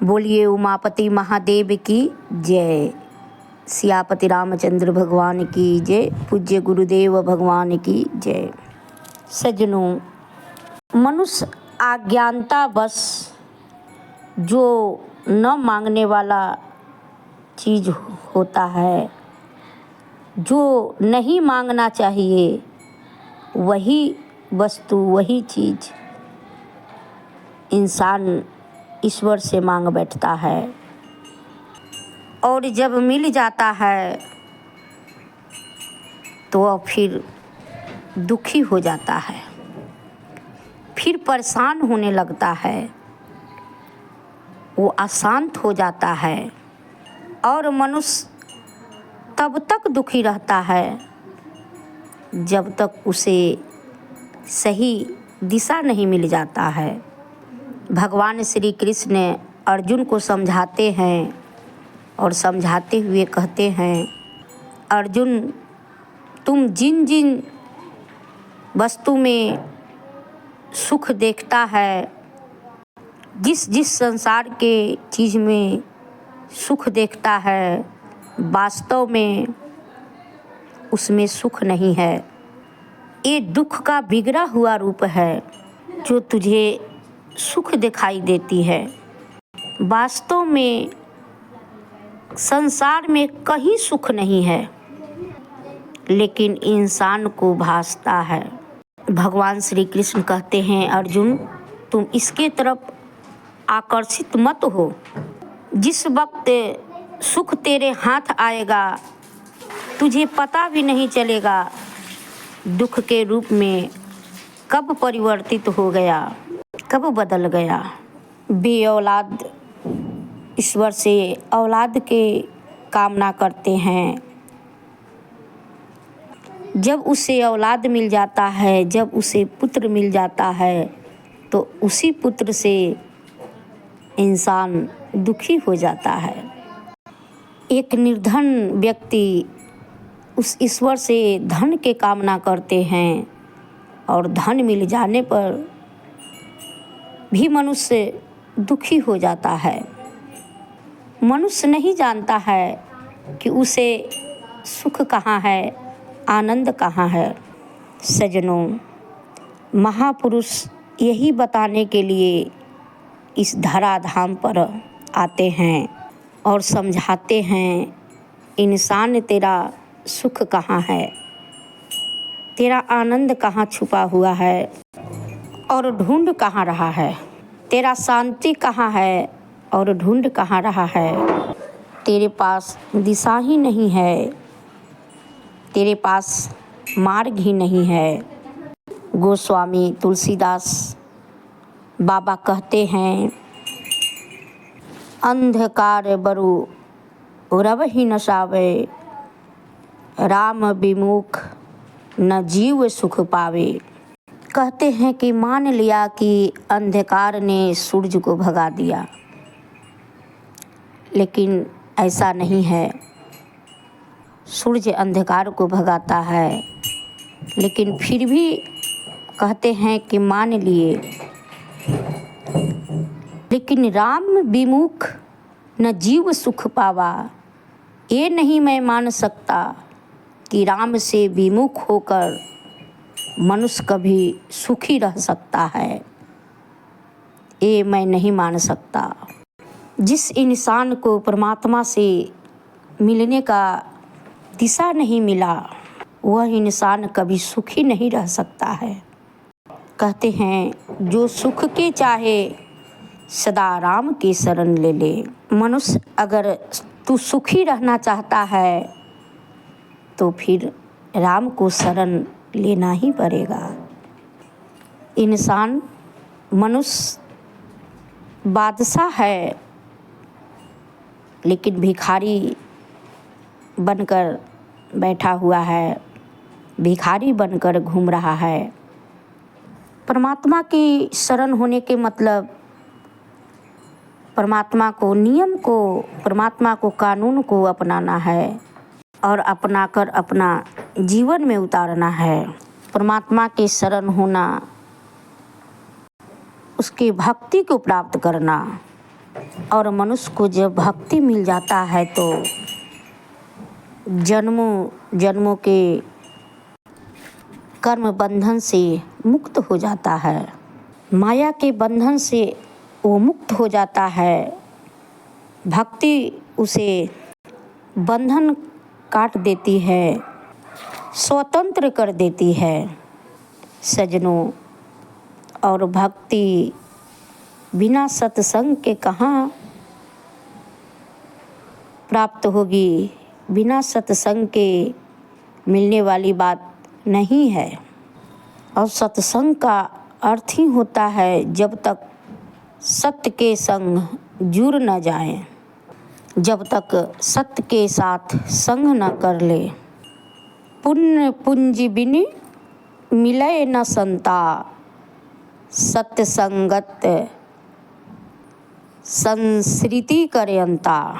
बोलिए उमापति महादेव की जय। सियापति रामचंद्र भगवान की जय। पूज्य गुरुदेव भगवान की जय। सज्जनों, मनुष्य अज्ञानतावश जो न मांगने वाला चीज़ होता है, जो नहीं मांगना चाहिए, वही वस्तु, वही चीज़ इंसान ईश्वर से मांग बैठता है और जब मिल जाता है तो वह फिर दुखी हो जाता है, फिर परेशान होने लगता है, वो अशांत हो जाता है और मनुष्य तब तक दुखी रहता है जब तक उसे सही दिशा नहीं मिल जाता है। भगवान श्री कृष्ण अर्जुन को समझाते हैं और समझाते हुए कहते हैं, अर्जुन, तुम जिन जिन वस्तु में सुख देखता है, जिस जिस संसार के चीज़ में सुख देखता है, वास्तव में उसमें सुख नहीं है। ये दुख का बिगड़ा हुआ रूप है जो तुझे सुख दिखाई देती है। वास्तव में संसार में कहीं सुख नहीं है, लेकिन इंसान को भासता है। भगवान श्री कृष्ण कहते हैं, अर्जुन, तुम इसके तरफ आकर्षित मत हो। जिस वक्त सुख तेरे हाथ आएगा तुझे पता भी नहीं चलेगा दुख के रूप में कब परिवर्तित हो गया, कब बदल गया। बे औलाद ईश्वर से औलाद के कामना करते हैं। जब उसे औलाद मिल जाता है, जब उसे पुत्र मिल जाता है, तो उसी पुत्र से इंसान दुखी हो जाता है। एक निर्धन व्यक्ति उस ईश्वर से धन के कामना करते हैं और धन मिल जाने पर भी मनुष्य दुखी हो जाता है। मनुष्य नहीं जानता है कि उसे सुख कहाँ है, आनंद कहाँ है। सज्जनों, महापुरुष यही बताने के लिए इस धराधाम पर आते हैं और समझाते हैं, इंसान, तेरा सुख कहाँ है, तेरा आनंद कहाँ छुपा हुआ है और ढूंढ कहाँ रहा है, तेरा शांति कहाँ है और ढूंढ कहाँ रहा है। तेरे पास दिशा ही नहीं है, तेरे पास मार्ग ही नहीं है। गोस्वामी तुलसीदास बाबा कहते हैं, अंधकार बरु रव ही न सावे, राम विमुख न जीव सुख पावे। कहते हैं कि मान लिया कि अंधकार ने सूरज को भगा दिया, लेकिन ऐसा नहीं है। सूरज अंधकार को भगाता है, लेकिन फिर भी कहते हैं कि मान लिए, लेकिन राम विमुख न जीव सुख पावा। ये नहीं मैं मान सकता कि राम से विमुख होकर मनुष्य कभी सुखी रह सकता है। ये मैं नहीं मान सकता। जिस इंसान को परमात्मा से मिलने का दिशा नहीं मिला, वह इंसान कभी सुखी नहीं रह सकता है। कहते हैं, जो सुख के चाहे सदा राम की शरण ले ले। मनुष्य, अगर तू सुखी रहना चाहता है तो फिर राम को शरण लेना ही पड़ेगा। इंसान, मनुष्य बादशाह है, लेकिन भिखारी बनकर बैठा हुआ है, भिखारी बनकर घूम रहा है। परमात्मा की शरण होने के मतलब परमात्मा को, नियम को, परमात्मा को, कानून को अपनाना है और अपनाकर अपना जीवन में उतारना है। परमात्मा की शरण होना, उसकी भक्ति को प्राप्त करना, और मनुष्य को जब भक्ति मिल जाता है तो जन्मों जन्मों के कर्म बंधन से मुक्त हो जाता है, माया के बंधन से वो मुक्त हो जाता है। भक्ति उसे बंधन काट देती है, स्वतंत्र कर देती है सज्जनों। और भक्ति बिना सत्संग के कहाँ प्राप्त होगी, बिना सत्संग के मिलने वाली बात नहीं है। और सत्संग का अर्थ ही होता है जब तक सत्य के संग जुड़ न जाए, जब तक सत्य के साथ संग न कर ले। पुण्य पूंजी बिनि मिले न संता, सत्य संगत संस्कृति करे अंता।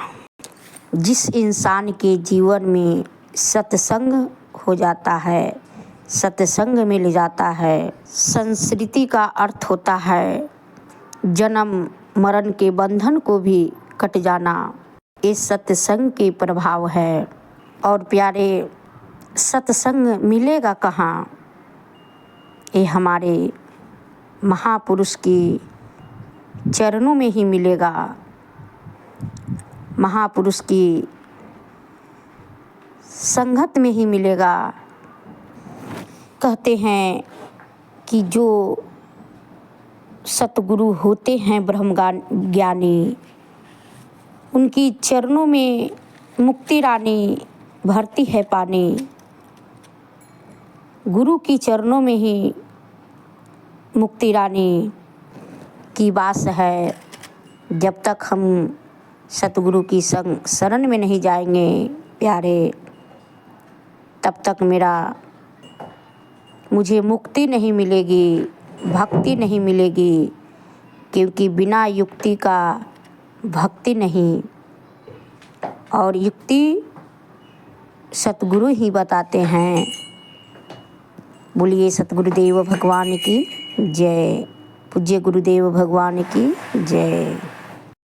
जिस इंसान के जीवन में सत्संग हो जाता है, सत्संग मिल जाता है, संस्कृति का अर्थ होता है जन्म मरण के बंधन को भी कट जाना। ये सत्संग के प्रभाव है। और प्यारे, सत्संग मिलेगा कहाँ? ये हमारे महापुरुष की चरणों में ही मिलेगा, महापुरुष की संगत में ही मिलेगा। कहते हैं कि जो सतगुरु होते हैं ब्रह्म ज्ञानी, उनकी चरणों में मुक्ति रानी भरती है पानी। गुरु की चरणों में ही मुक्ति रानी की वास है। जब तक हम सतगुरु की शरण में नहीं जाएंगे प्यारे, तब तक मुझे मुक्ति नहीं मिलेगी, भक्ति नहीं मिलेगी। क्योंकि बिना युक्ति का भक्ति नहीं, और युक्ति सतगुरु ही बताते हैं। बोलिए सतगुरुदेव भगवान की जय, पूज्य गुरुदेव भगवान की जय।